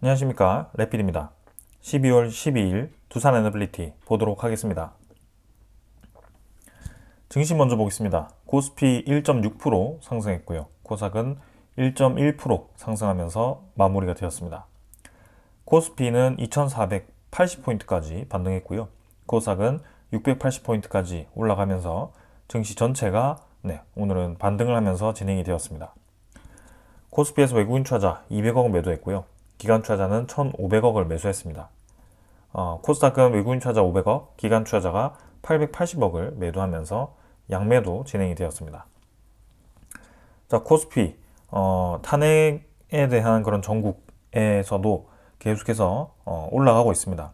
안녕하십니까, 래필입니다. 12월 12일 두산 애너빌리티 보도록 하겠습니다. 증시 먼저 보겠습니다. 코스피 1.6% 상승했고요. 코스닥은 1.1% 상승하면서 마무리가 되었습니다. 코스피는 2480포인트까지 반등했고요. 코스닥은 680포인트까지 올라가면서 증시 전체가 오늘은 반등을 하면서 진행이 되었습니다. 코스피에서 외국인 투자자 200억 매도했고요. 기관 투자자는 1,500억을 매수했습니다. 코스닥은 외국인 투자자 500억, 기관 투자자가 880억을 매도하면서 양매도 진행이 되었습니다. 자, 코스피 탄핵에 대한 그런 전국에서도 계속해서 올라가고 있습니다.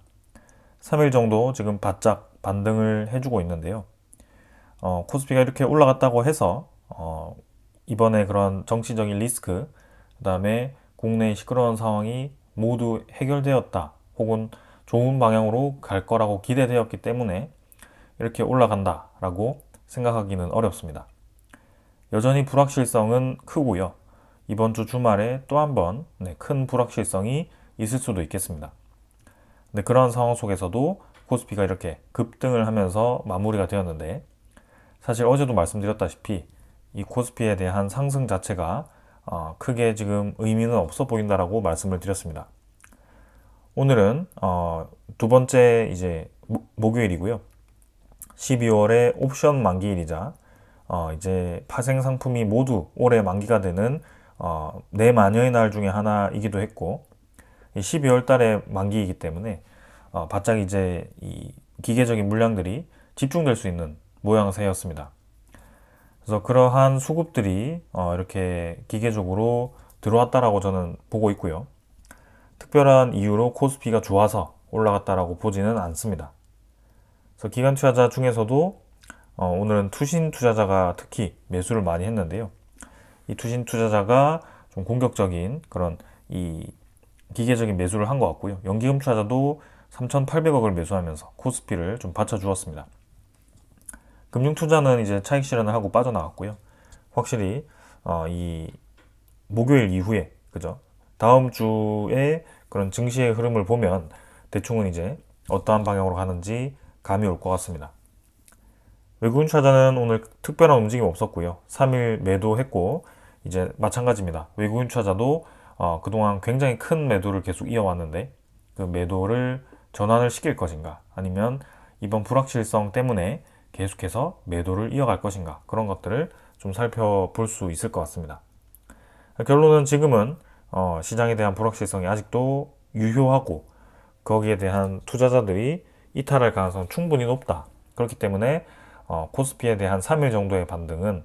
3일 정도 지금 바짝 반등을 해주고 있는데요. 코스피가 이렇게 올라갔다고 해서 이번에 그런 정치적인 리스크, 그 다음에 국내의 시끄러운 상황이 모두 해결되었다 혹은 좋은 방향으로 갈 거라고 기대되었기 때문에 이렇게 올라간다라고 생각하기는 어렵습니다. 여전히 불확실성은 크고요. 이번 주 주말에 또 한 번 큰 불확실성이 있을 수도 있겠습니다. 그런 상황 속에서도 코스피가 이렇게 급등을 하면서 마무리가 되었는데, 사실 어제도 말씀드렸다시피 이 코스피에 대한 상승 자체가 크게 지금 의미는 없어 보인다라고 말씀을 드렸습니다. 오늘은 두 번째 이제 목요일이고요. 12월의 옵션 만기일이자 이제 파생 상품이 모두 올해 만기가 되는 내마녀의 날 중에 하나이기도 했고, 12월 달에 만기이기 때문에 바짝 이제 이 기계적인 물량들이 집중될 수 있는 모양새였습니다. 그래서 그러한 수급들이 이렇게 기계적으로 들어왔다라고 저는 보고 있고요. 특별한 이유로 코스피가 좋아서 올라갔다라고 보지는 않습니다. 그래서 기관 투자자 중에서도 오늘은 투신 투자자가 특히 매수를 많이 했는데요. 이 투신 투자자가 좀 공격적인 그런 이 기계적인 매수를 한 것 같고요. 연기금 투자자도 3,800억을 매수하면서 코스피를 좀 받쳐주었습니다. 금융 투자는 이제 차익 실현을 하고 빠져나갔고요. 확실히 이 목요일 이후에 그죠? 다음 주에 그런 증시의 흐름을 보면 대충은 이제 어떠한 방향으로 가는지 감이 올 것 같습니다. 외국인 투자자는 오늘 특별한 움직임 없었고요. 3일 매도했고 이제 마찬가지입니다. 외국인 투자자도 그동안 굉장히 큰 매도를 계속 이어왔는데 그 매도를 전환을 시킬 것인가, 아니면 이번 불확실성 때문에 계속해서 매도를 이어갈 것인가, 그런 것들을 좀 살펴볼 수 있을 것 같습니다. 결론은 지금은 시장에 대한 불확실성이 아직도 유효하고 거기에 대한 투자자들이 이탈할 가능성은 충분히 높다. 그렇기 때문에 코스피에 대한 3일 정도의 반등은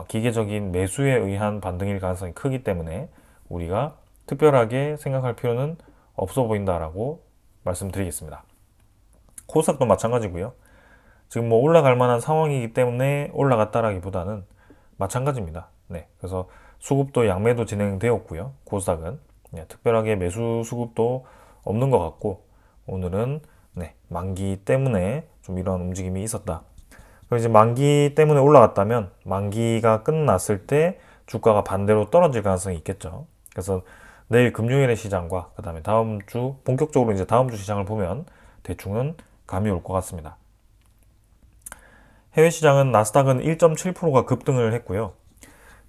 기계적인 매수에 의한 반등일 가능성이 크기 때문에 우리가 특별하게 생각할 필요는 없어 보인다라고 말씀드리겠습니다. 코스닥도 마찬가지고요. 지금 뭐 올라갈 만한 상황이기 때문에 올라갔다라기보다는 마찬가지입니다. 그래서 수급도 양매도 진행되었고요. 코스닥은 특별하게 매수 수급도 없는 것 같고, 오늘은 만기 때문에 좀 이런 움직임이 있었다. 그리고 이제 만기 때문에 올라갔다면 만기가 끝났을 때 주가가 반대로 떨어질 가능성이 있겠죠. 그래서 내일 금요일의 시장과 그 다음에 다음 주 본격적으로 이제 다음 주 시장을 보면 대충은 감이 올 것 같습니다. 해외 시장은 나스닥은 1.7%가 급등을 했고요.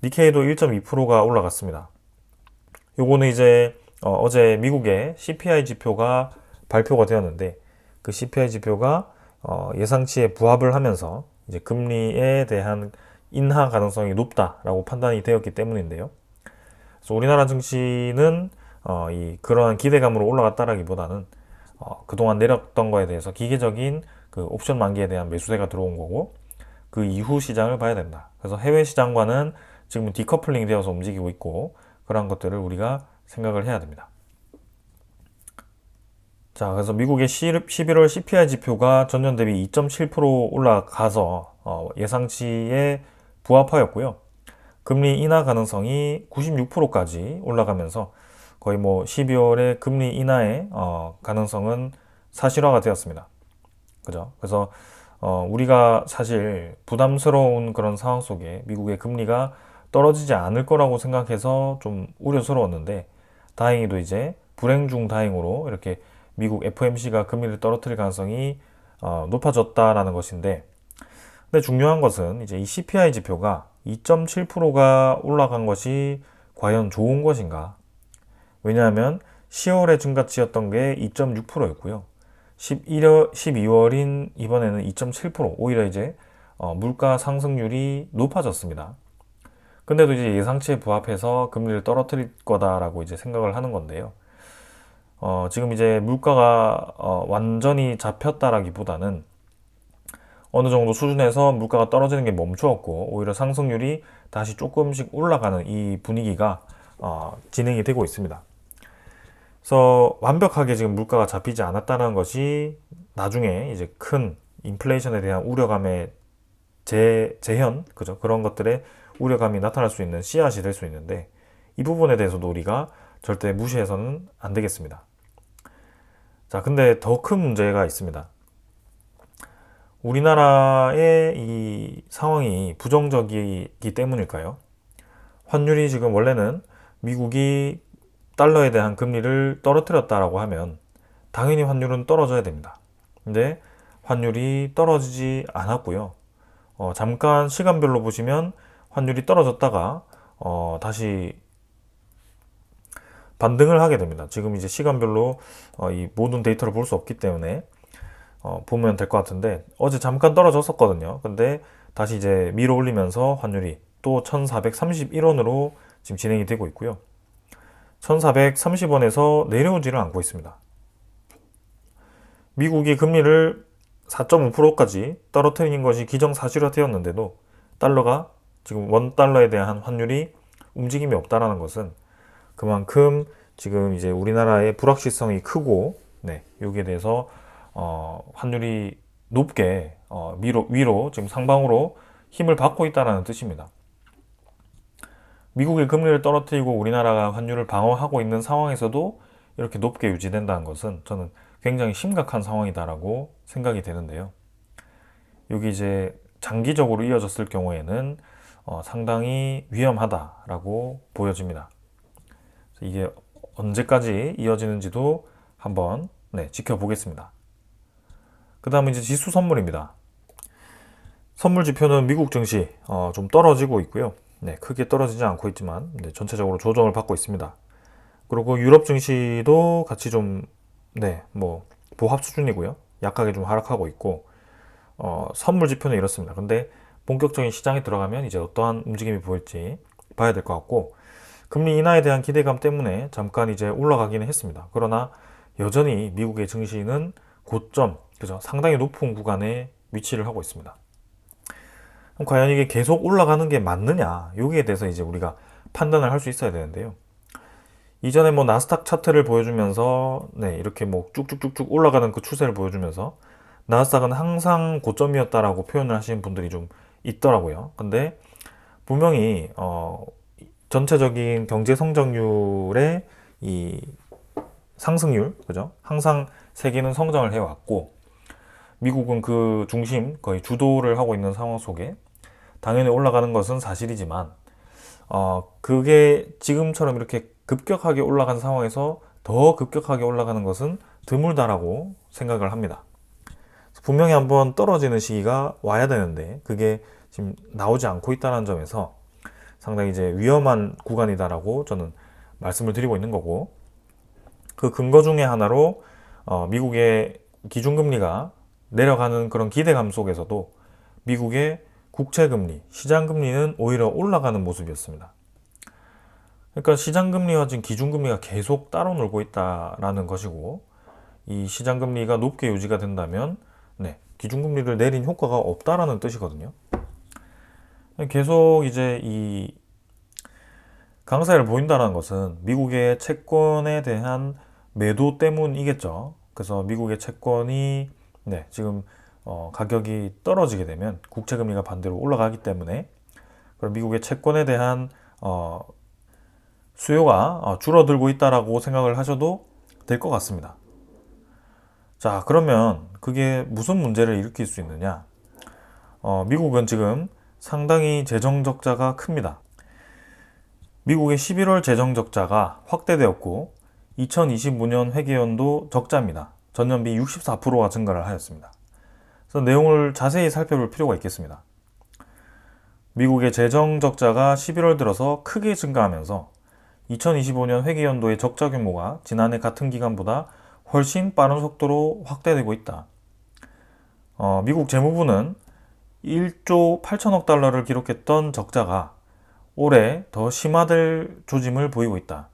니케이도 1.2%가 올라갔습니다. 요거는 이제 어제 미국의 CPI 지표가 발표가 되었는데, 그 CPI 지표가 예상치에 부합을 하면서 이제 금리에 대한 인하 가능성이 높다라고 판단이 되었기 때문인데요. 그래서 우리나라 증시는 그러한 기대감으로 올라갔다라기보다는 그동안 내렸던 거에 대해서 기계적인 그 옵션 만기에 대한 매수세가 들어온 거고, 그 이후 시장을 봐야 된다. 그래서 해외 시장과는 지금 디커플링이 되어서 움직이고 있고, 그런 것들을 우리가 생각을 해야 됩니다. 자, 그래서 미국의 11월 CPI 지표가 전년 대비 2.7% 올라가서 예상치에 부합하였고요. 금리 인하 가능성이 96%까지 올라가면서 거의 뭐 12월에 금리 인하의 가능성은 사실화가 되었습니다. 그죠? 그래서 우리가 사실 부담스러운 그런 상황 속에 미국의 금리가 떨어지지 않을 거라고 생각해서 좀 우려스러웠는데, 다행히도 이제 불행 중 다행으로 이렇게 미국 FOMC가 금리를 떨어뜨릴 가능성이 높아졌다라는 것인데, 근데 중요한 것은 이제 이 CPI 지표가 2.7%가 올라간 것이 과연 좋은 것인가? 왜냐하면 10월에 증가치였던 게 2.6%였고요. 12월인 이번에는 2.7%, 오히려 이제 물가 상승률이 높아졌습니다. 근데도 이제 예상치에 부합해서 금리를 떨어뜨릴 거다라고 이제 생각을 하는 건데요. 지금 이제 물가가 완전히 잡혔다라기보다는 어느 정도 수준에서 물가가 떨어지는 게 멈추었고, 오히려 상승률이 다시 조금씩 올라가는 이 분위기가 진행이 되고 있습니다. 그래서 완벽하게 지금 물가가 잡히지 않았다는 것이 나중에 이제 큰 인플레이션에 대한 우려감의 재현, 그죠? 그런 것들의 우려감이 나타날 수 있는 씨앗이 될 수 있는데, 이 부분에 대해서도 우리가 절대 무시해서는 안 되겠습니다. 자, 근데 더 큰 문제가 있습니다. 우리나라의 이 상황이 부정적이기 때문일까요? 환율이 지금 원래는 미국이 달러에 대한 금리를 떨어뜨렸다라고 하면 당연히 환율은 떨어져야 됩니다. 근데 환율이 떨어지지 않았고요. 잠깐 시간별로 보시면 환율이 떨어졌다가 다시 반등을 하게 됩니다. 지금 이제 시간별로 이 모든 데이터를 볼 수 없기 때문에 보면 될 것 같은데, 어제 잠깐 떨어졌었거든요. 근데 다시 이제 밀어 올리면서 환율이 또 1431원으로 지금 진행이 되고 있고요. 1430원에서 내려오지를 않고 있습니다. 미국이 금리를 4.5%까지 떨어뜨리는 것이 기정사실화되었는데도 달러가 지금 원 달러에 대한 환율이 움직임이 없다라는 것은 그만큼 지금 이제 우리나라의 불확실성이 크고, 네, 여기에 대해서 환율이 높게 위로 지금 상방으로 힘을 받고 있다는 뜻입니다. 미국의 금리를 떨어뜨리고 우리나라가 환율을 방어하고 있는 상황에서도 이렇게 높게 유지된다는 것은 저는 굉장히 심각한 상황이다라고 생각이 되는데요. 여기 이제 장기적으로 이어졌을 경우에는 상당히 위험하다라고 보여집니다. 이게 언제까지 이어지는지도 한번 지켜보겠습니다. 그 다음에 이제 지수 선물입니다. 선물 지표는 미국 증시 좀 떨어지고 있고요. 크게 떨어지지 않고 있지만 전체적으로 조정을 받고 있습니다. 그리고 유럽 증시도 같이 좀 뭐 보합 수준이고요. 약하게 좀 하락하고 있고, 선물 지표는 이렇습니다. 근데 본격적인 시장에 들어가면 이제 어떠한 움직임이 보일지 봐야 될 것 같고, 금리 인하에 대한 기대감 때문에 잠깐 이제 올라가기는 했습니다. 그러나 여전히 미국의 증시는 고점, 그죠? 상당히 높은 구간에 위치를 하고 있습니다. 그럼 과연 이게 계속 올라가는 게 맞느냐? 여기에 대해서 이제 우리가 판단을 할 수 있어야 되는데요. 이전에 뭐 나스닥 차트를 보여주면서 이렇게 뭐 쭉쭉쭉쭉 올라가는 그 추세를 보여주면서 나스닥은 항상 고점이었다라고 표현을 하시는 분들이 좀 있더라고요. 근데 분명히 전체적인 경제 성장률의 이 상승률, 그죠? 항상 세계는 성장을 해왔고, 미국은 그 중심, 거의 주도를 하고 있는 상황 속에 당연히 올라가는 것은 사실이지만, 그게 지금처럼 이렇게 급격하게 올라간 상황에서 더 급격하게 올라가는 것은 드물다라고 생각을 합니다. 분명히 한번 떨어지는 시기가 와야 되는데 그게 지금 나오지 않고 있다는 점에서 상당히 이제 위험한 구간이다라고 저는 말씀을 드리고 있는 거고, 그 근거 중에 하나로 미국의 기준금리가 내려가는 그런 기대감 속에서도 미국의 국채금리, 시장금리는 오히려 올라가는 모습이었습니다. 그러니까 시장금리와 지금 기준금리가 계속 따로 놀고 있다라는 것이고, 이 시장금리가 높게 유지가 된다면 기준금리를 내린 효과가 없다라는 뜻이거든요. 계속 이제 이 강세를 보인다는 것은 미국의 채권에 대한 매도 때문이겠죠. 그래서 미국의 채권이 지금 가격이 떨어지게 되면 국채금리가 반대로 올라가기 때문에, 그럼 미국의 채권에 대한 수요가 줄어들고 있다라고 생각을 하셔도 될 것 같습니다. 자, 그러면 그게 무슨 문제를 일으킬 수 있느냐? 미국은 지금 상당히 재정 적자가 큽니다. 미국의 11월 재정 적자가 확대되었고, 2025년 회계연도 적자입니다. 전년비 64%가 증가를 하였습니다. 그래서 내용을 자세히 살펴볼 필요가 있겠습니다. 미국의 재정 적자가 11월 들어서 크게 증가하면서 2025년 회계연도의 적자 규모가 지난해 같은 기간보다 훨씬 빠른 속도로 확대되고 있다. 미국 재무부는 1조 8천억 달러를 기록했던 적자가 올해 더 심화될 조짐을 보이고 있다.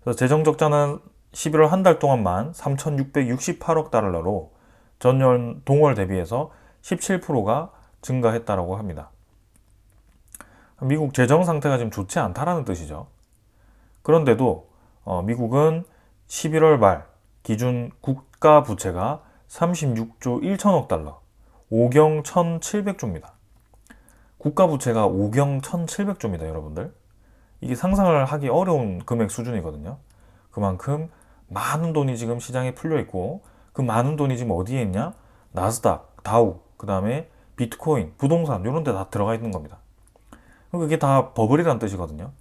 그래서 재정 적자는 11월 한 달 동안만 3,668억 달러로 전년 동월 대비해서 17%가 증가했다고 합니다. 미국 재정 상태가 지금 좋지 않다라는 뜻이죠. 그런데도 미국은 11월 말 기준 국가 부채가 36조 1천억 달러, 5경 1,700조입니다. 국가 부채가 5경 1,700조입니다, 여러분들. 이게 상상을 하기 어려운 금액 수준이거든요. 그만큼 많은 돈이 지금 시장에 풀려 있고, 그 많은 돈이 지금 어디에 있냐? 나스닥, 다우, 그 다음에 비트코인, 부동산 이런 데 다 들어가 있는 겁니다. 그게 다 버블이라는 뜻이거든요.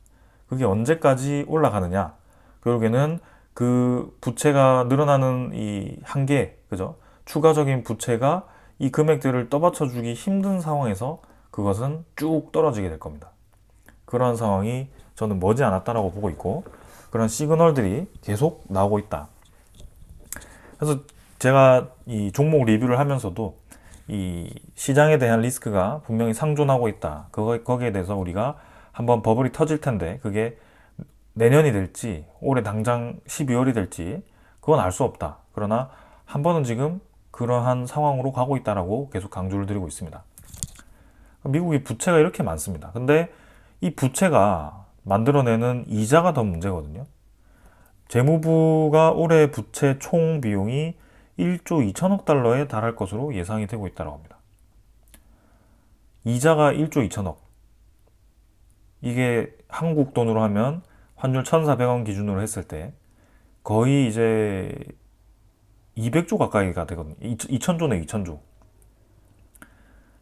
그게 언제까지 올라가느냐? 결국에는 그 부채가 늘어나는 이 한계, 그죠? 추가적인 부채가 이 금액들을 떠받쳐주기 힘든 상황에서 그것은 쭉 떨어지게 될 겁니다. 그러한 상황이 저는 머지않았다라고 보고 있고, 그런 시그널들이 계속 나오고 있다. 그래서 제가 이 종목 리뷰를 하면서도 이 시장에 대한 리스크가 분명히 상존하고 있다. 거기에 대해서 우리가 한번 버블이 터질 텐데, 그게 내년이 될지 올해 당장 12월이 될지 그건 알 수 없다. 그러나 한 번은 지금 그러한 상황으로 가고 있다라고 계속 강조를 드리고 있습니다. 미국이 부채가 이렇게 많습니다. 근데 이 부채가 만들어내는 이자가 더 문제거든요. 재무부가 올해 부채 총 비용이 1조 2천억 달러에 달할 것으로 예상이 되고 있다고 합니다. 이자가 1조 2천억. 이게 한국 돈으로 하면 환율 1,400원 기준으로 했을 때 거의 이제 200조 가까이가 되거든요. 2천조네, 2천조.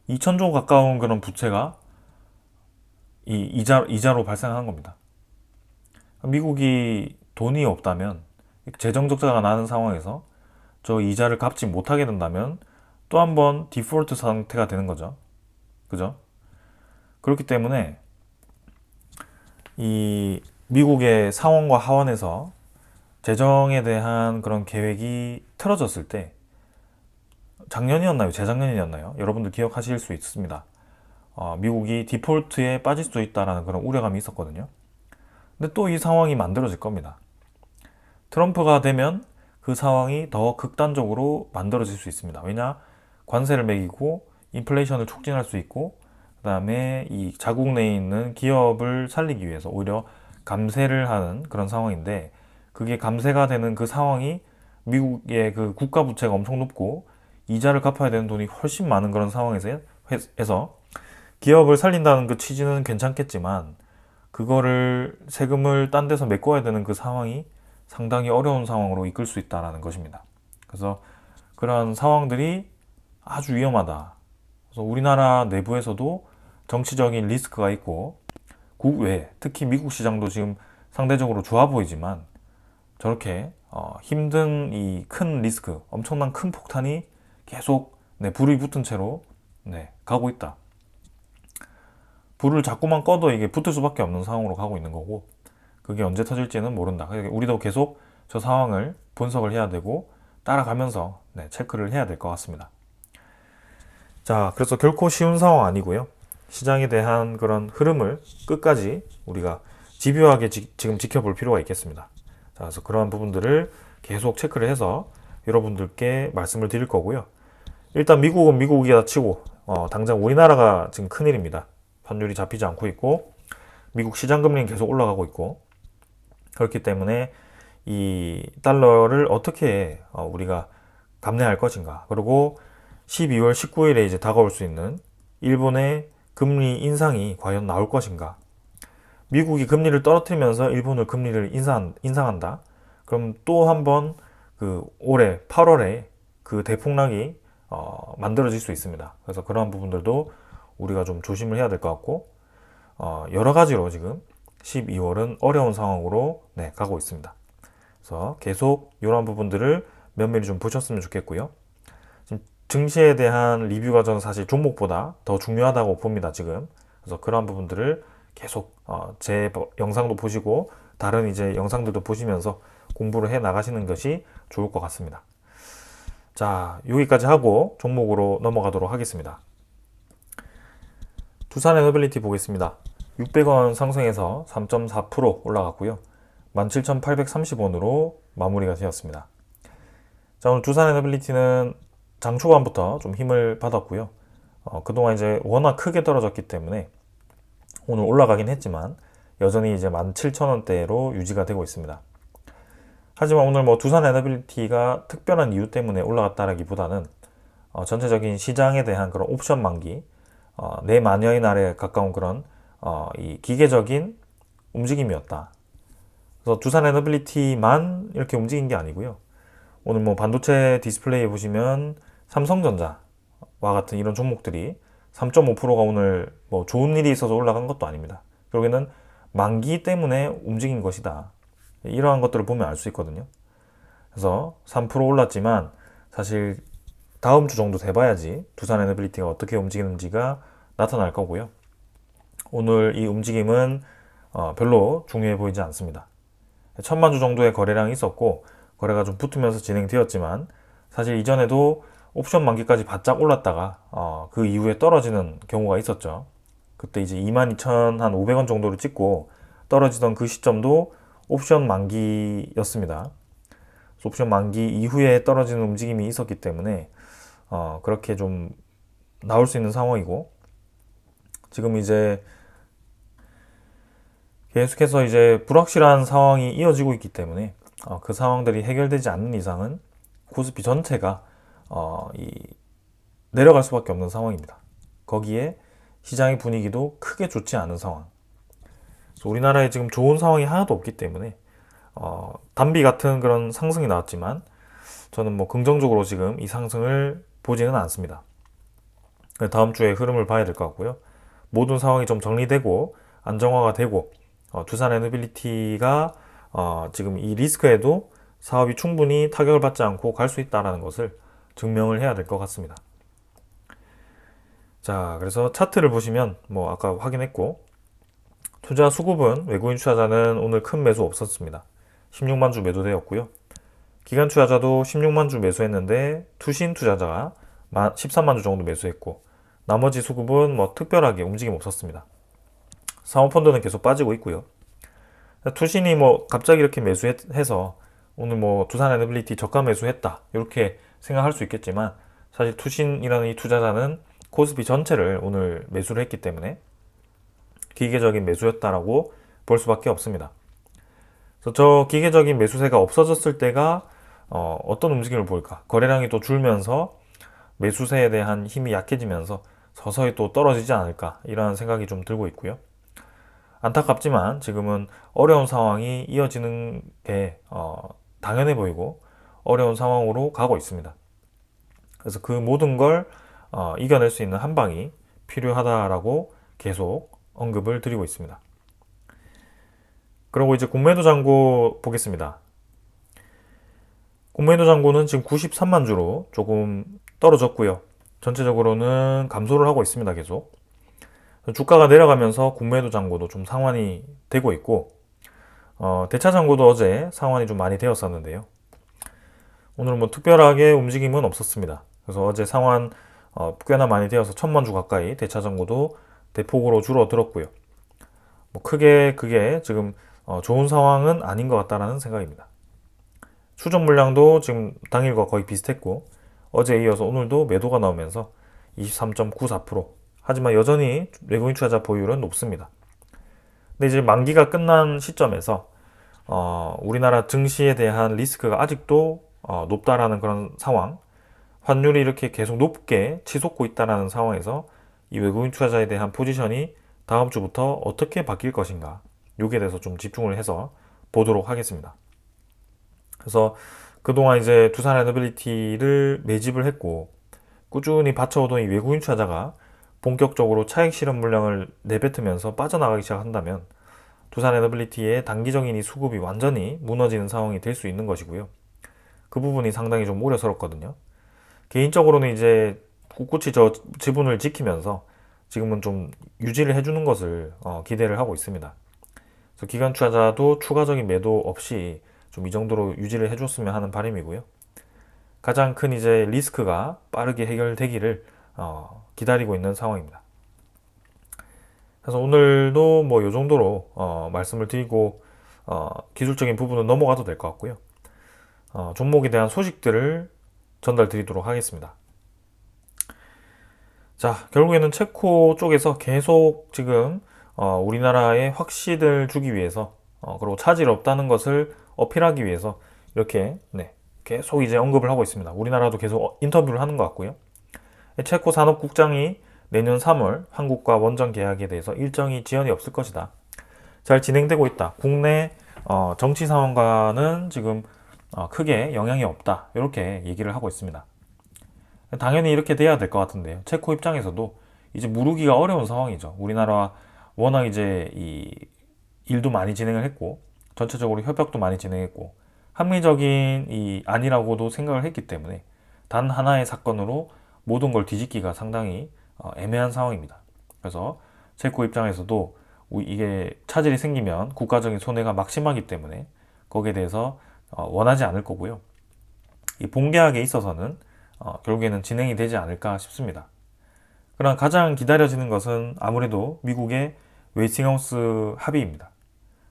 2천조 가까운 그런 부채가 이 이자로 발생한 겁니다. 미국이 돈이 없다면, 재정 적자가 나는 상황에서 저 이자를 갚지 못하게 된다면 또 한 번 디폴트 상태가 되는 거죠. 그죠? 그렇기 때문에 이 미국의 상원과 하원에서 재정에 대한 그런 계획이 틀어졌을 때, 작년이었나요? 재작년이었나요? 여러분들 기억하실 수 있습니다. 미국이 디폴트에 빠질 수도 있다는 그런 우려감이 있었거든요. 근데 또 이 상황이 만들어질 겁니다. 트럼프가 되면 그 상황이 더 극단적으로 만들어질 수 있습니다. 왜냐? 관세를 매기고 인플레이션을 촉진할 수 있고, 그 다음에 이 자국 내에 있는 기업을 살리기 위해서 오히려 감세를 하는 그런 상황인데, 그게 감세가 되는 그 상황이 미국의 그 국가 부채가 엄청 높고 이자를 갚아야 되는 돈이 훨씬 많은 그런 상황에서 기업을 살린다는 그 취지는 괜찮겠지만, 그거를 세금을 딴 데서 메꿔야 되는 그 상황이 상당히 어려운 상황으로 이끌 수 있다는 것입니다. 그래서 그런 상황들이 아주 위험하다. 그래서 우리나라 내부에서도 정치적인 리스크가 있고, 국외, 특히 미국 시장도 지금 상대적으로 좋아 보이지만 저렇게 힘든 이 큰 리스크, 엄청난 큰 폭탄이 계속 불이 붙은 채로 가고 있다. 불을 자꾸만 꺼도 이게 붙을 수밖에 없는 상황으로 가고 있는 거고, 그게 언제 터질지는 모른다. 우리도 계속 저 상황을 분석을 해야 되고 따라가면서 체크를 해야 될 것 같습니다. 자, 그래서 결코 쉬운 상황 아니고요. 시장에 대한 그런 흐름을 끝까지 우리가 집요하게 지금 지켜볼 필요가 있겠습니다. 자, 그래서 그러한 부분들을 계속 체크를 해서 여러분들께 말씀을 드릴 거고요. 일단 미국은 미국이다 치고 당장 우리나라가 지금 큰일입니다. 환율이 잡히지 않고 있고 미국 시장 금리는 계속 올라가고 있고, 그렇기 때문에 이 달러를 어떻게 우리가 감내할 것인가, 그리고 12월 19일에 이제 다가올 수 있는 일본의 금리 인상이 과연 나올 것인가. 미국이 금리를 떨어뜨리면서 일본을 금리를 인상한다. 그럼 또 한 번 그 올해 8월에 그 대폭락이 만들어질 수 있습니다. 그래서 그러한 부분들도 우리가 좀 조심을 해야 될 것 같고, 여러 가지로 지금 12월은 어려운 상황으로 가고 있습니다. 그래서 계속 이런 부분들을 면밀히 좀 보셨으면 좋겠고요. 지금 증시에 대한 리뷰가 저는 사실 종목보다 더 중요하다고 봅니다, 지금. 그래서 그런 부분들을 계속 제 영상도 보시고 다른 이제 영상들도 보시면서 공부를 해 나가시는 것이 좋을 것 같습니다. 자, 여기까지 하고 종목으로 넘어가도록 하겠습니다. 두산에너빌리티 보겠습니다. 600원 상승해서 3.4% 올라갔고요. 17,830원으로 마무리가 되었습니다. 자, 오늘 두산에너빌리티는 장 초반부터 좀 힘을 받았고요. 그동안 이제 워낙 크게 떨어졌기 때문에 오늘 올라가긴 했지만 여전히 이제 17,000원대로 유지가 되고 있습니다. 하지만 오늘 뭐 두산에너빌리티가 특별한 이유 때문에 올라갔다라기보다는 전체적인 시장에 대한 그런 옵션 만기, 내 마녀의 날에 가까운 그런 이 기계적인 움직임이었다. 그래서 두산에너빌리티만 이렇게 움직인 게 아니고요. 오늘 뭐 반도체 디스플레이에 보시면 삼성전자와 같은 이런 종목들이 3.5%가 오늘 뭐 좋은 일이 있어서 올라간 것도 아닙니다. 결국에는 만기 때문에 움직인 것이다. 이러한 것들을 보면 알 수 있거든요. 그래서 3% 올랐지만 사실 다음 주 정도 돼봐야지 두산에너빌리티가 어떻게 움직이는지가 나타날 거고요. 오늘 이 움직임은 별로 중요해 보이지 않습니다. 1000만 주 정도의 거래량이 있었고 거래가 좀 붙으면서 진행되었지만 사실 이전에도 옵션 만기까지 바짝 올랐다가 그 이후에 떨어지는 경우가 있었죠. 그때 이제 22,500원 정도를 찍고 떨어지던 그 시점도 옵션 만기였습니다. 옵션 만기 이후에 떨어지는 움직임이 있었기 때문에 그렇게 좀 나올 수 있는 상황이고, 지금 이제 계속해서 이제 불확실한 상황이 이어지고 있기 때문에 그 상황들이 해결되지 않는 이상은 코스피 전체가 내려갈 수밖에 없는 상황입니다. 거기에 시장의 분위기도 크게 좋지 않은 상황. 그래서 우리나라에 지금 좋은 상황이 하나도 없기 때문에 단비 같은 그런 상승이 나왔지만 저는 뭐 긍정적으로 지금 이 상승을 보지는 않습니다. 다음 주에 흐름을 봐야 될 것 같고요. 모든 상황이 좀 정리되고 안정화가 되고 두산에너빌리티가 지금 이 리스크에도 사업이 충분히 타격을 받지 않고 갈 수 있다는 것을 증명을 해야 될 것 같습니다. 자, 그래서 차트를 보시면 뭐 아까 확인했고, 투자 수급은 외국인 투자자는 오늘 큰 매수 없었습니다. 16만 주 매도되었고요. 기관 투자자도 16만 주 매수했는데 투신 투자자가 13만 주 정도 매수했고, 나머지 수급은 뭐 특별하게 움직임 없었습니다. 사모펀드는 계속 빠지고 있고요. 투신이 뭐 갑자기 이렇게 매수해서 오늘 뭐 두산에너빌리티 저가 매수했다 이렇게 생각할 수 있겠지만, 사실 투신이라는 이 투자자는 코스피 전체를 오늘 매수를 했기 때문에 기계적인 매수였다라고 볼 수밖에 없습니다. 그래서 저 기계적인 매수세가 없어졌을 때가 어떤 움직임을 보일까? 거래량이 또 줄면서 매수세에 대한 힘이 약해지면서 서서히 또 떨어지지 않을까, 이런 생각이 좀 들고 있고요. 안타깝지만 지금은 어려운 상황이 이어지는 게 당연해 보이고 어려운 상황으로 가고 있습니다. 그래서 그 모든 걸 이겨낼 수 있는 한 방이 필요하다라고 계속 언급을 드리고 있습니다. 그리고 이제 공매도 잔고 보겠습니다. 공매도 잔고는 지금 93만 주로 조금 떨어졌고요. 전체적으로는 감소를 하고 있습니다, 계속. 주가가 내려가면서 공매도 잔고도 좀 상환이 되고 있고, 대차 잔고도 어제 상환이 좀 많이 되었었는데요. 오늘은 뭐 특별하게 움직임은 없었습니다. 그래서 어제 상환 꽤나 많이 되어서 1000만 주 가까이 대차 잔고도 대폭으로 줄어들었고요. 뭐 크게 그게 지금 좋은 상황은 아닌 것 같다라는 생각입니다. 추정 물량도 지금 당일과 거의 비슷했고, 어제에 이어서 오늘도 매도가 나오면서 23.94%. 하지만 여전히 외국인 투자자 보유율은 높습니다. 근데 이제 만기가 끝난 시점에서 우리나라 증시에 대한 리스크가 아직도 높다라는 그런 상황, 환율이 이렇게 계속 높게 치솟고 있다는 상황에서 이 외국인 투자자에 대한 포지션이 다음 주부터 어떻게 바뀔 것인가, 여기에 대해서 좀 집중을 해서 보도록 하겠습니다. 그래서 그동안 이제 두산에너빌리티를 매집을 했고 꾸준히 받쳐오던 이 외국인 투자자가 본격적으로 차익 실현 물량을 내뱉으면서 빠져나가기 시작한다면 두산 에너빌리티의 단기적인 이 수급이 완전히 무너지는 상황이 될 수 있는 것이고요. 그 부분이 상당히 좀 우려스럽거든요. 개인적으로는 이제 꿋꿋이 저 지분을 지키면서 지금은 좀 유지를 해주는 것을 기대를 하고 있습니다. 그래서 기관 투자자도 추가적인 매도 없이 좀 이 정도로 유지를 해줬으면 하는 바람이고요. 가장 큰 이제 리스크가 빠르게 해결되기를 기다리고 있는 상황입니다. 그래서 오늘도 뭐 이 정도로 말씀을 드리고 기술적인 부분은 넘어가도 될 것 같고요. 종목에 대한 소식들을 전달 드리도록 하겠습니다. 자, 결국에는 체코 쪽에서 계속 지금 우리나라에 확신을 주기 위해서 그리고 차질 없다는 것을 어필하기 위해서 이렇게 계속 이제 언급을 하고 있습니다. 우리나라도 계속 인터뷰를 하는 것 같고요. 체코 산업국장이 내년 3월 한국과 원전 계약에 대해서 일정이 지연이 없을 것이다. 잘 진행되고 있다. 국내 정치 상황과는 지금 크게 영향이 없다. 이렇게 얘기를 하고 있습니다. 당연히 이렇게 돼야 될 것 같은데요. 체코 입장에서도 이제 무르기가 어려운 상황이죠. 우리나라와 워낙 이제 이 일도 많이 진행을 했고 전체적으로 협약도 많이 진행했고 합리적인 이 아니라고도 생각을 했기 때문에 단 하나의 사건으로 모든 걸 뒤집기가 상당히 애매한 상황입니다. 그래서 체코 입장에서도 이게 차질이 생기면 국가적인 손해가 막심하기 때문에 거기에 대해서 원하지 않을 거고요. 이 본계약에 있어서는 결국에는 진행이 되지 않을까 싶습니다. 그러나 가장 기다려지는 것은 아무래도 미국의 웨이스팅하우스 합의입니다.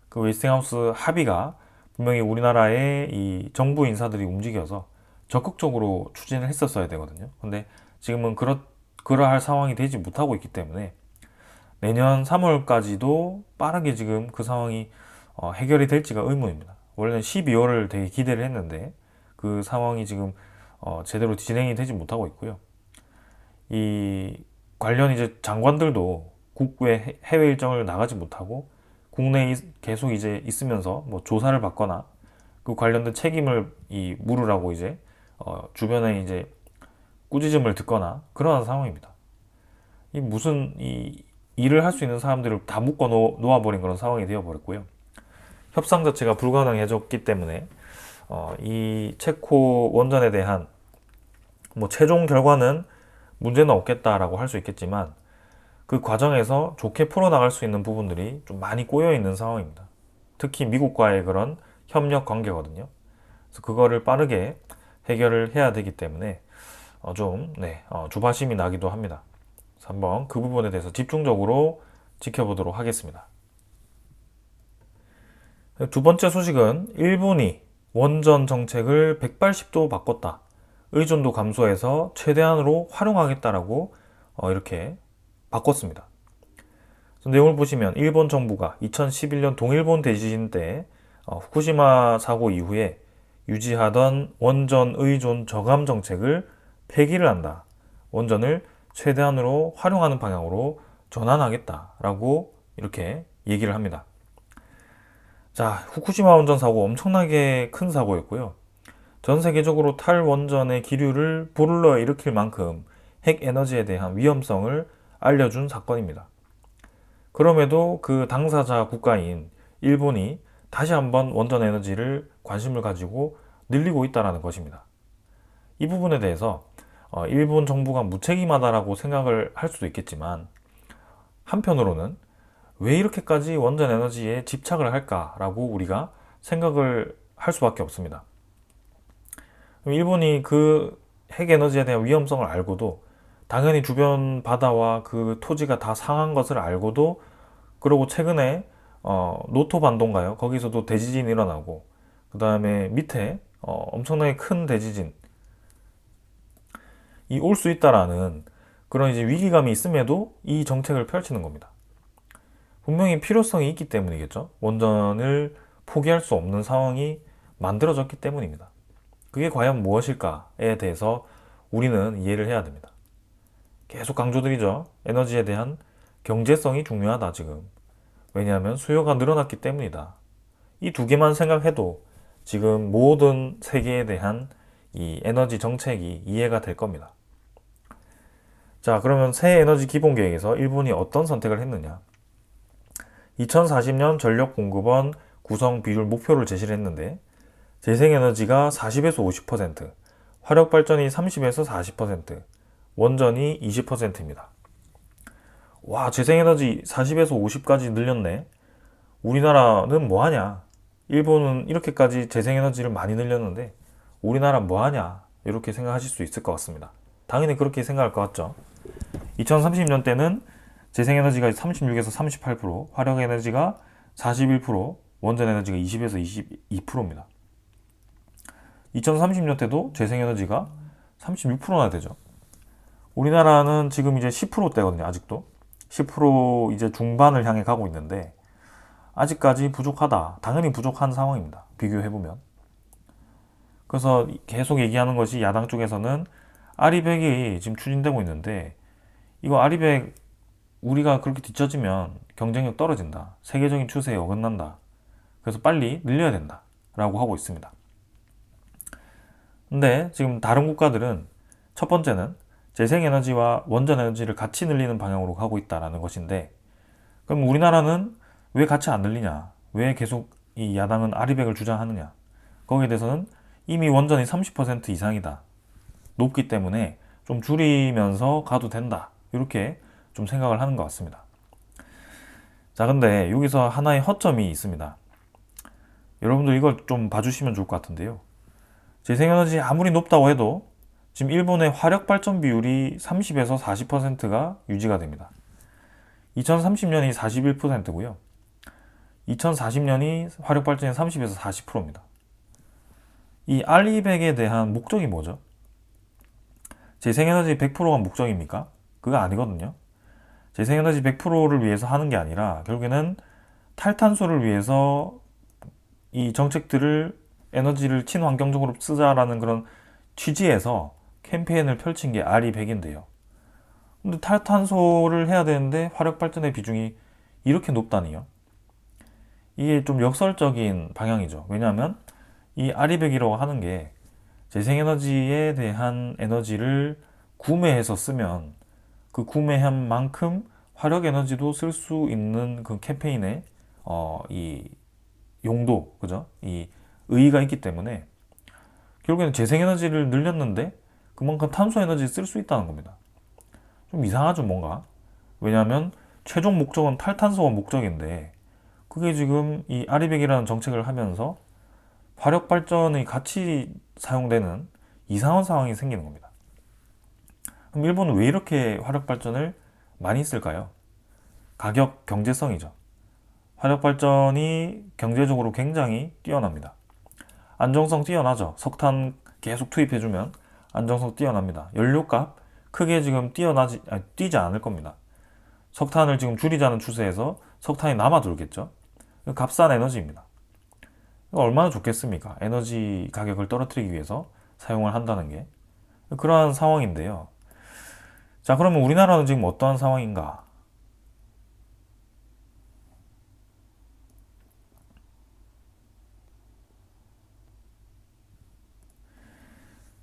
그 웨이스팅하우스 합의가 분명히 우리나라의 이 정부 인사들이 움직여서 적극적으로 추진을 했었어야 되거든요. 근데 지금은 그러할 상황이 되지 못하고 있기 때문에 내년 3월까지도 빠르게 지금 그 상황이 해결이 될지가 의문입니다. 원래는 12월을 되게 기대를 했는데 그 상황이 지금 제대로 진행이 되지 못하고 있고요. 이 관련 이제 장관들도 국외 해외 일정을 나가지 못하고 국내에 계속 이제 있으면서 뭐 조사를 받거나 그 관련된 책임을 물으라고 이제 주변에 이제 꾸짖음을 듣거나 그러한 상황입니다. 이 무슨 이 일을 할 수 있는 사람들을 다 묶어 놓아버린 그런 상황이 되어버렸고요. 협상 자체가 불가능해졌기 때문에 이 체코 원전에 대한 뭐 최종 결과는 문제는 없겠다라고 할 수 있겠지만 그 과정에서 좋게 풀어나갈 수 있는 부분들이 좀 많이 꼬여 있는 상황입니다. 특히 미국과의 그런 협력 관계거든요. 그래서 그거를 빠르게 해결을 해야 되기 때문에 조바심이 나기도 합니다. 그래서 한번 그 부분에 대해서 집중적으로 지켜보도록 하겠습니다. 두 번째 소식은 일본이 원전 정책을 180도 바꿨다. 의존도 감소해서 최대한으로 활용하겠다라고 이렇게 바꿨습니다. 내용을 보시면 일본 정부가 2011년 동일본 대지진 때 후쿠시마 사고 이후에 유지하던 원전 의존 저감 정책을 폐기를 한다. 원전을 최대한으로 활용하는 방향으로 전환하겠다라고 이렇게 얘기를 합니다. 자, 후쿠시마 원전 사고 엄청나게 큰 사고였고요. 전 세계적으로 탈원전의 기류를 불러일으킬 만큼 핵 에너지에 대한 위험성을 알려준 사건입니다. 그럼에도 그 당사자 국가인 일본이 다시 한번 원전 에너지를 관심을 가지고 늘리고 있다는 것입니다. 이 부분에 대해서 일본 정부가 무책임하다라고 생각을 할 수도 있겠지만 한편으로는 왜 이렇게까지 원전 에너지에 집착을 할까라고 우리가 생각을 할 수밖에 없습니다. 일본이 그 핵 에너지에 대한 위험성을 알고도 당연히 주변 바다와 그 토지가 다 상한 것을 알고도 그러고 최근에 노토 반도인가요? 거기서도 대지진이 일어나고 그 다음에 밑에 엄청나게 큰 대지진이 올 수 있다라는 그런 이제 위기감이 있음에도 이 정책을 펼치는 겁니다. 분명히 필요성이 있기 때문이겠죠. 원전을 포기할 수 없는 상황이 만들어졌기 때문입니다. 그게 과연 무엇일까에 대해서 우리는 이해를 해야 됩니다. 계속 강조드리죠. 에너지에 대한 경제성이 중요하다 지금. 왜냐하면 수요가 늘어났기 때문이다. 이 두 개만 생각해도 지금 모든 세계에 대한 이 에너지 정책이 이해가 될 겁니다. 자, 그러면 새 에너지 기본 계획에서 일본이 어떤 선택을 했느냐? 2040년 전력 공급원 구성 비율 목표를 제시를 했는데 재생에너지가 40에서 50%, 화력발전이 30에서 40%, 원전이 20%입니다. 와, 재생에너지 40에서 50까지 늘렸네. 우리나라는 뭐하냐? 일본은 이렇게까지 재생에너지를 많이 늘렸는데 우리나라 뭐하냐? 이렇게 생각하실 수 있을 것 같습니다. 당연히 그렇게 생각할 것 같죠. 2030년 때는 재생에너지가 36에서 38%, 화력에너지가 41%, 원전에너지가 20에서 22%입니다. 2030년 때도 재생에너지가 36%나 되죠. 우리나라는 지금 이제 10%대거든요, 아직도. 10% 이제 중반을 향해 가고 있는데, 아직까지 부족하다. 당연히 부족한 상황입니다. 비교해보면. 그래서 계속 얘기하는 것이 야당 쪽에서는 아리백이 지금 추진되고 있는데, 이거 아리백 우리가 그렇게 뒤처지면 경쟁력 떨어진다. 세계적인 추세에 어긋난다. 그래서 빨리 늘려야 된다. 라고 하고 있습니다. 근데 지금 다른 국가들은 첫 번째는 재생에너지와 원전에너지를 같이 늘리는 방향으로 가고 있다는 것인데, 그럼 우리나라는 왜 같이 안 늘리냐? 왜 계속 이 야당은 아리백을 주장하느냐? 거기에 대해서는 이미 원전이 30% 이상이다. 높기 때문에 좀 줄이면서 가도 된다. 이렇게 좀 생각을 하는 것 같습니다. 자, 근데 여기서 하나의 허점이 있습니다. 여러분들 이걸 좀 봐주시면 좋을 것 같은데요. 재생에너지 아무리 높다고 해도 지금 일본의 화력발전 비율이 30에서 40%가 유지가 됩니다. 2030년이 41%고요. 2040년이 화력발전이 30에서 40%입니다. 이 R200에 대한 목적이 뭐죠? 재생에너지 100%가 목적입니까? 그거 아니거든요. 재생에너지 100%를 위해서 하는 게 아니라 결국에는 탈탄소를 위해서 이 정책들을 에너지를 친환경적으로 쓰자라는 그런 취지에서 캠페인을 펼친 게 RE100인데요. 근데 탈탄소를 해야 되는데 화력발전의 비중이 이렇게 높다니요. 이게 좀 역설적인 방향이죠. 왜냐하면 이 RE100이라고 하는 게 재생에너지에 대한 에너지를 구매해서 쓰면 그 구매한 만큼 화력에너지도 쓸 수 있는 그 캠페인의 이 용도, 그죠? 이 의의가 있기 때문에 결국에는 재생에너지를 늘렸는데 그만큼 탄소에너지 쓸 수 있다는 겁니다. 좀 이상하죠, 뭔가. 왜냐하면 최종 목적은 탈탄소가 목적인데 그게 지금 이 아리백이라는 정책을 하면서 화력 발전이 같이 사용되는 이상한 상황이 생기는 겁니다. 그럼 일본은 왜 이렇게 화력 발전을 많이 쓸까요? 가격 경제성이죠. 화력 발전이 경제적으로 굉장히 뛰어납니다. 안정성 뛰어나죠. 석탄 계속 투입해주면 안정성 뛰어납니다. 연료값 크게 지금 뛰지 않을 겁니다. 석탄을 지금 줄이자는 추세에서 석탄이 남아 돌겠죠. 값싼 에너지입니다. 얼마나 좋겠습니까? 에너지 가격을 떨어뜨리기 위해서 사용을 한다는 게. 그러한 상황인데요. 자, 그러면 우리나라는 지금 어떠한 상황인가?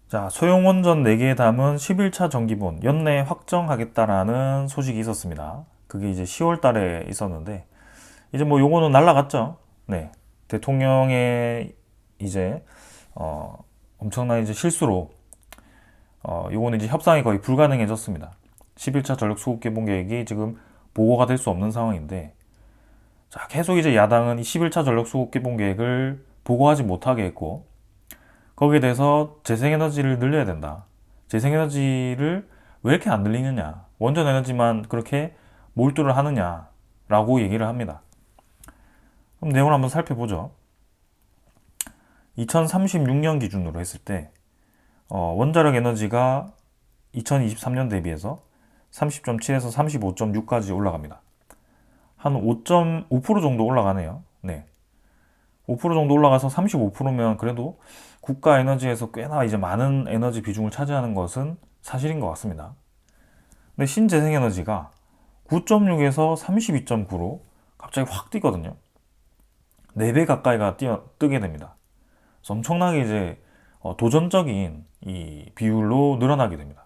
자, 소형 원전 4개에 담은 11차 정기분 연내 확정하겠다라는 소식이 있었습니다. 그게 이제 10월 달에 있었는데, 이제 뭐 요거는 날라갔죠. 네. 대통령의 이제, 엄청난 이제 실수로, 요거는 이제 협상이 거의 불가능해졌습니다. 11차 전력 수급 개본 계획이 지금 보고가 될 수 없는 상황인데, 자, 계속 이제 야당은 이 11차 전력 수급 개본 계획을 보고하지 못하게 했고, 거기에 대해서 재생에너지를 늘려야 된다. 재생에너지를 왜 이렇게 안 늘리느냐. 원전에너지만 그렇게 몰두를 하느냐라고 얘기를 합니다. 그럼 내용을 한번 살펴보죠. 2036년 기준으로 했을 때 원자력 에너지가 2023년 대비해서 30.7에서 35.6까지 올라갑니다. 한 5.5% 정도 올라가네요. 네. 5% 정도 올라가서 35%면 그래도 국가 에너지에서 꽤나 이제 많은 에너지 비중을 차지하는 것은 사실인 것 같습니다. 근데 신재생에너지가 9.6에서 32.9로 갑자기 확 뛰거든요. 4배 가까이가 뜨게 됩니다. 그래서 엄청나게 이제 도전적인 이 비율로 늘어나게 됩니다.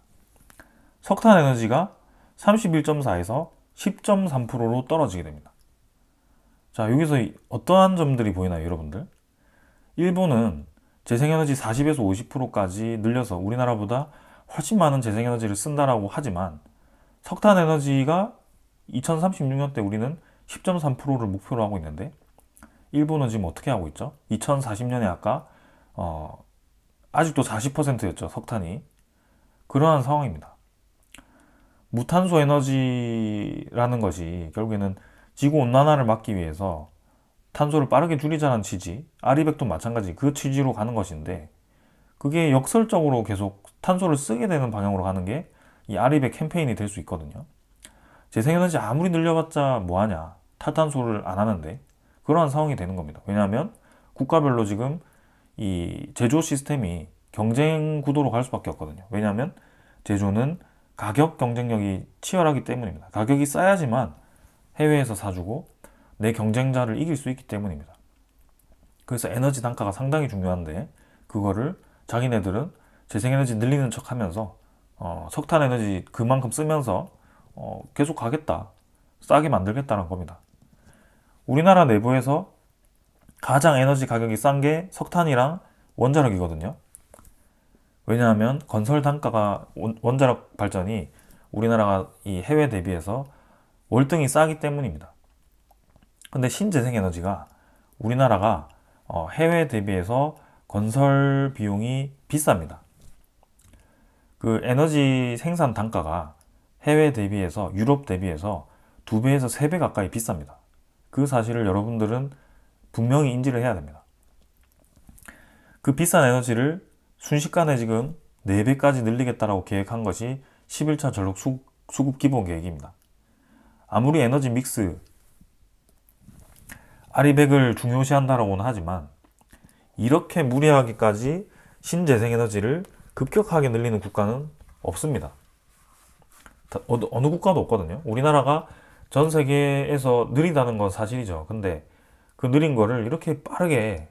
석탄 에너지가 31.4에서 10.3%로 떨어지게 됩니다. 자, 여기서 어떠한 점들이 보이나요, 여러분들? 일본은 재생에너지 40에서 50%까지 늘려서 우리나라보다 훨씬 많은 재생에너지를 쓴다라고 하지만 석탄에너지가 2036년 때 우리는 10.3%를 목표로 하고 있는데 일본은 지금 어떻게 하고 있죠? 2040년에 아까 아직도 40%였죠, 석탄이. 그러한 상황입니다. 무탄소 에너지라는 것이 결국에는 지구 온난화를 막기 위해서 탄소를 빠르게 줄이자는 취지, 아리백도 마찬가지 그 취지로 가는 것인데 그게 역설적으로 계속 탄소를 쓰게 되는 방향으로 가는 게 이 아리백 캠페인이 될 수 있거든요. 재생에너지 아무리 늘려봤자 뭐하냐, 탈탄소를 안 하는데 그러한 상황이 되는 겁니다. 왜냐하면 국가별로 지금 이 제조 시스템이 경쟁 구도로 갈 수밖에 없거든요. 왜냐하면 제조는 가격 경쟁력이 치열하기 때문입니다. 가격이 싸야지만 해외에서 사주고 내 경쟁자를 이길 수 있기 때문입니다. 그래서 에너지 단가가 상당히 중요한데 그거를 자기네들은 재생에너지 늘리는 척 하면서 석탄 에너지 그만큼 쓰면서 계속 가겠다, 싸게 만들겠다는 겁니다. 우리나라 내부에서 가장 에너지 가격이 싼 게 석탄이랑 원자력이거든요. 왜냐하면 건설 단가가 원자력 발전이 우리나라가 이 해외 대비해서 월등히 싸기 때문입니다. 근데 신재생에너지가 우리나라가 해외 대비해서 건설 비용이 비쌉니다. 그 에너지 생산 단가가 해외 대비해서 유럽 대비해서 2배에서 3배 가까이 비쌉니다. 그 사실을 여러분들은 분명히 인지를 해야 됩니다. 그 비싼 에너지를 순식간에 지금 4배까지 늘리겠다라고 계획한 것이 11차 전력 수급 기본 계획입니다. 아무리 에너지 믹스, 아리백을 중요시한다라고는 하지만 이렇게 무리하기까지 신재생에너지를 급격하게 늘리는 국가는 없습니다. 어느 국가도 없거든요. 우리나라가 전 세계에서 느리다는 건 사실이죠. 근데 그 느린 거를 이렇게 빠르게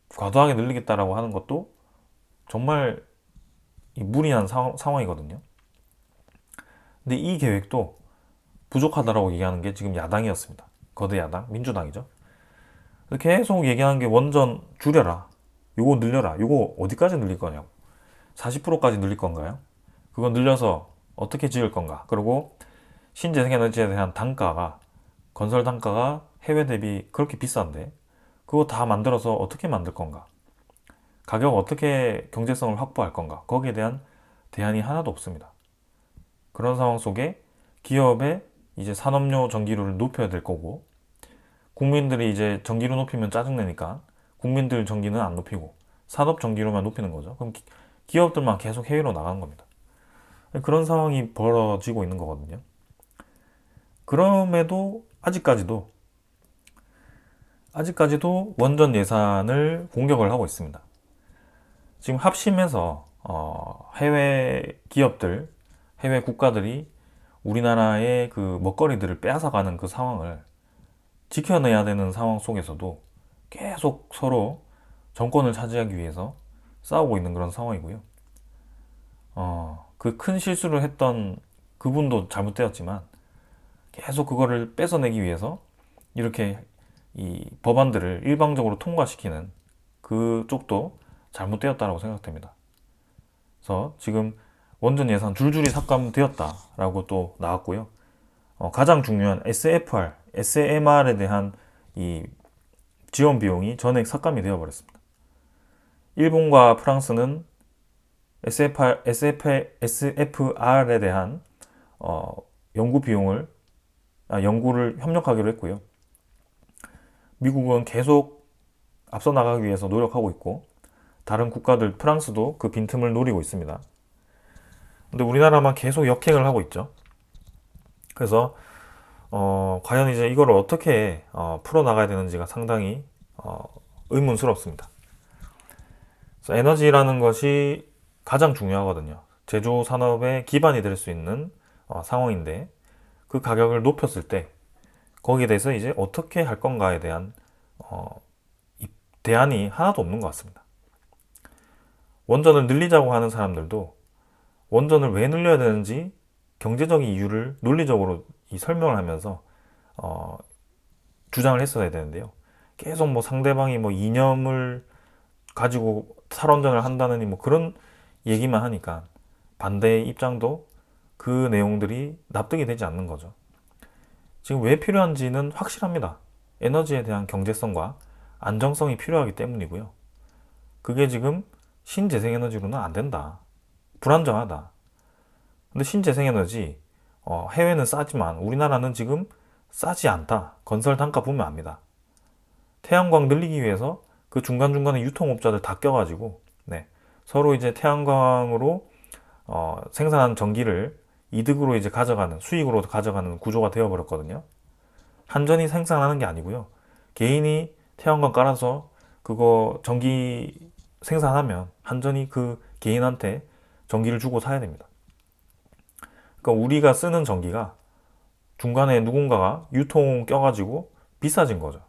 과도하게 늘리겠다라고 하는 것도 정말 무리한 상황이거든요. 근데 이 계획도 부족하다라고 얘기하는 게 지금 야당이었습니다. 거대 야당, 민주당이죠. 계속 얘기하는 게 원전 줄여라, 요거 늘려라, 요거 어디까지 늘릴 거냐고, 40%까지 늘릴 건가요? 그거 늘려서 어떻게 지을 건가? 그리고 신재생에너지에 대한 단가가, 건설 단가가 해외 대비 그렇게 비싼데 그거 다 만들어서 어떻게 만들 건가? 가격 어떻게 경제성을 확보할 건가? 거기에 대한 대안이 하나도 없습니다. 그런 상황 속에 기업의 이제 산업용 전기료를 높여야 될 거고, 국민들이 이제 전기료 높이면 짜증내니까 국민들 전기는 안 높이고 산업 전기료만 높이는 거죠. 그럼 기업들만 계속 해외로 나가는 겁니다. 그런 상황이 벌어지고 있는 거거든요. 그럼에도 아직까지도 원전 예산을 공격을 하고 있습니다. 지금 합심해서 해외 기업들, 해외 국가들이 우리나라의 그 먹거리들을 빼앗아가는 그 상황을 지켜내야 되는 상황 속에서도 계속 서로 정권을 차지하기 위해서 싸우고 있는 그런 상황이고요. 그 큰 실수를 했던 그분도 잘못되었지만 계속 그거를 뺏어내기 위해서 이렇게 이 법안들을 일방적으로 통과시키는 그쪽도 잘못되었다고 생각됩니다. 그래서 지금 원전 예산 줄줄이 삭감되었다라고 또 나왔고요. 가장 중요한 SMR에 대한 이 지원 비용이 전액 삭감이 되어버렸습니다. 일본과 프랑스는 SFR에 대한 연구 비용을 연구를 협력하기로 했고요. 미국은 계속 앞서 나가기 위해서 노력하고 있고 다른 국가들, 프랑스도 그 빈틈을 노리고 있습니다. 근데 우리나라만 계속 역행을 하고 있죠. 그래서 과연 이제 이걸 어떻게 풀어나가야 되는지가 상당히 의문스럽습니다. 그래서 에너지라는 것이 가장 중요하거든요. 제조 산업의 기반이 될 수 있는 상황인데 그 가격을 높였을 때 거기에 대해서 이제 어떻게 할 건가에 대한 대안이 하나도 없는 것 같습니다. 원전을 늘리자고 하는 사람들도 원전을 왜 늘려야 되는지 경제적인 이유를 논리적으로 설명을 하면서 주장을 했어야 되는데요. 계속 뭐 상대방이 뭐 이념을 가지고 탈원전을 한다느니 뭐 그런 얘기만 하니까 반대의 입장도 그 내용들이 납득이 되지 않는 거죠. 지금 왜 필요한지는 확실합니다. 에너지에 대한 경제성과 안정성이 필요하기 때문이고요. 그게 지금 신재생에너지로는 안 된다. 불안정하다. 근데 신재생에너지 해외는 싸지만 우리나라는 지금 싸지 않다. 건설 단가 보면 압니다. 태양광 늘리기 위해서 그 중간중간에 유통업자들 다 껴가지고 네, 서로 이제 태양광으로 생산한 전기를 이득으로 이제 가져가는 수익으로 가져가는 구조가 되어버렸거든요. 한전이 생산하는 게 아니고요. 개인이 태양광 깔아서 그거 전기 생산하면 한전이 그 개인한테 전기를 주고 사야 됩니다. 그러니까 우리가 쓰는 전기가 중간에 누군가가 유통 껴가지고 비싸진 거죠.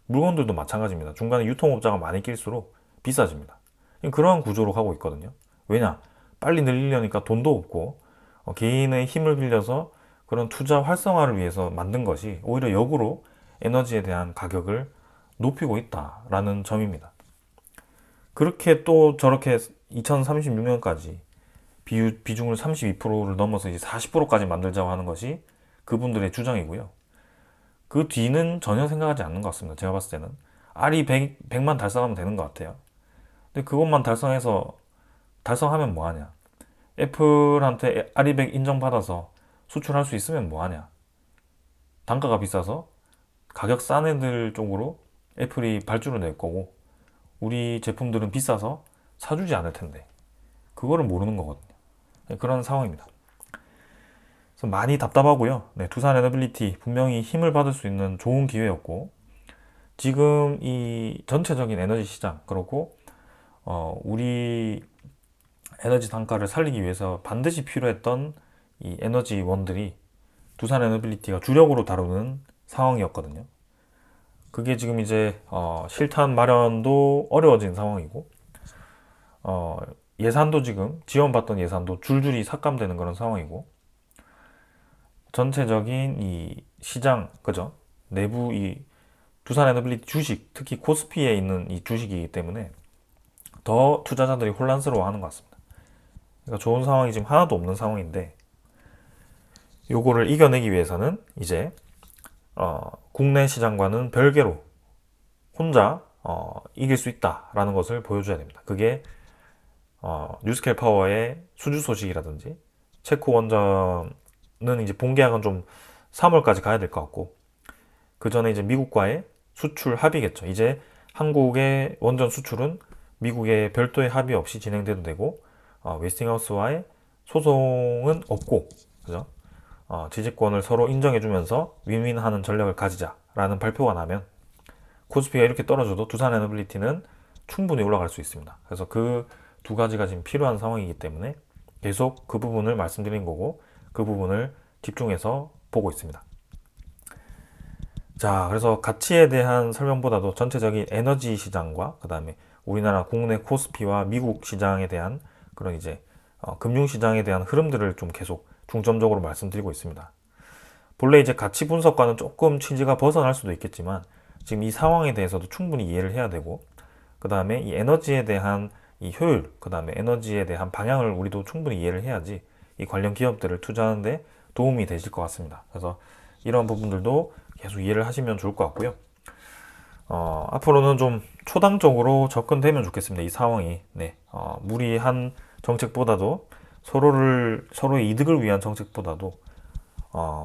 물건들도 마찬가지입니다. 중간에 유통업자가 많이 낄수록 비싸집니다. 그러한 구조로 가고 있거든요. 왜냐? 빨리 늘리려니까 돈도 없고 개인의 힘을 빌려서 그런 투자 활성화를 위해서 만든 것이 오히려 역으로 에너지에 대한 가격을 높이고 있다라는 점입니다. 그렇게 또 저렇게 2036년까지 비중을 32%를 넘어서 이제 40%까지 만들자고 하는 것이 그분들의 주장이고요. 그 뒤는 전혀 생각하지 않는 것 같습니다. 제가 봤을 때는. R이 100만 달성하면 되는 것 같아요. 근데 그것만 달성하면 뭐하냐. 애플한테 R이 100 인정받아서 수출할 수 있으면 뭐하냐. 단가가 비싸서 가격 싼 애들 쪽으로 애플이 발주를 낼 거고 우리 제품들은 비싸서 사주지 않을 텐데 그거를 모르는 거거든요. 그런 상황입니다. 그래서 많이 답답하고요. 네, 두산 에너빌리티 분명히 힘을 받을 수 있는 좋은 기회였고 지금 이 전체적인 에너지 시장 그렇고 우리 에너지 단가를 살리기 위해서 반드시 필요했던 이 에너지원들이 두산 에너빌리티가 주력으로 다루는 상황이었거든요. 그게 지금 이제 실탄 마련도 어려워진 상황이고 예산도 지금 지원받던 예산도 줄줄이 삭감되는 그런 상황이고 전체적인 이 시장 그죠? 내부 이 두산 에너빌리티 주식 특히 코스피에 있는 이 주식이기 때문에 더 투자자들이 혼란스러워하는 것 같습니다. 그러니까 좋은 상황이 지금 하나도 없는 상황인데 요거를 이겨내기 위해서는 이제 국내 시장과는 별개로 혼자 이길 수 있다라는 것을 보여줘야 됩니다. 그게 뉴스케일 파워의 수주 소식이라든지 체코 원전은 이제 본계약은 좀 3월까지 가야 될 것 같고 그 전에 이제 미국과의 수출 합의겠죠. 이제 한국의 원전 수출은 미국의 별도의 합의 없이 진행돼도 되고 웨스팅하우스와의 소송은 없고 그죠? 지지권을 서로 인정해주면서 윈윈하는 전략을 가지자라는 발표가 나면 코스피가 이렇게 떨어져도 두산 에너빌리티는 충분히 올라갈 수 있습니다. 그래서 그 두 가지가 지금 필요한 상황이기 때문에 계속 그 부분을 말씀드린 거고 그 부분을 집중해서 보고 있습니다. 자, 그래서 가치에 대한 설명보다도 전체적인 에너지 시장과 그 다음에 우리나라 국내 코스피와 미국 시장에 대한 그런 이제 금융 시장에 대한 흐름들을 좀 계속 중점적으로 말씀드리고 있습니다. 본래 이제 가치 분석과는 조금 취지가 벗어날 수도 있겠지만 지금 이 상황에 대해서도 충분히 이해를 해야 되고 그 다음에 이 에너지에 대한 이 효율, 그 다음에 에너지에 대한 방향을 우리도 충분히 이해를 해야지 이 관련 기업들을 투자하는데 도움이 되실 것 같습니다. 그래서 이런 부분들도 계속 이해를 하시면 좋을 것 같고요. 앞으로는 좀 초당적으로 접근되면 좋겠습니다. 이 상황이 무리한 정책보다도 서로의 이득을 위한 정책보다도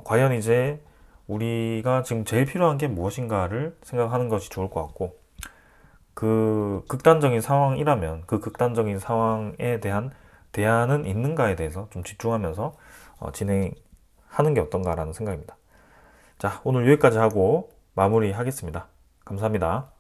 과연 이제 우리가 지금 제일 필요한 게 무엇인가를 생각하는 것이 좋을 것 같고 그 극단적인 상황이라면 그 극단적인 상황에 대한 대안은 있는가에 대해서 좀 집중하면서 진행하는 게 어떤가라는 생각입니다. 자, 오늘 여기까지 하고 마무리하겠습니다. 감사합니다.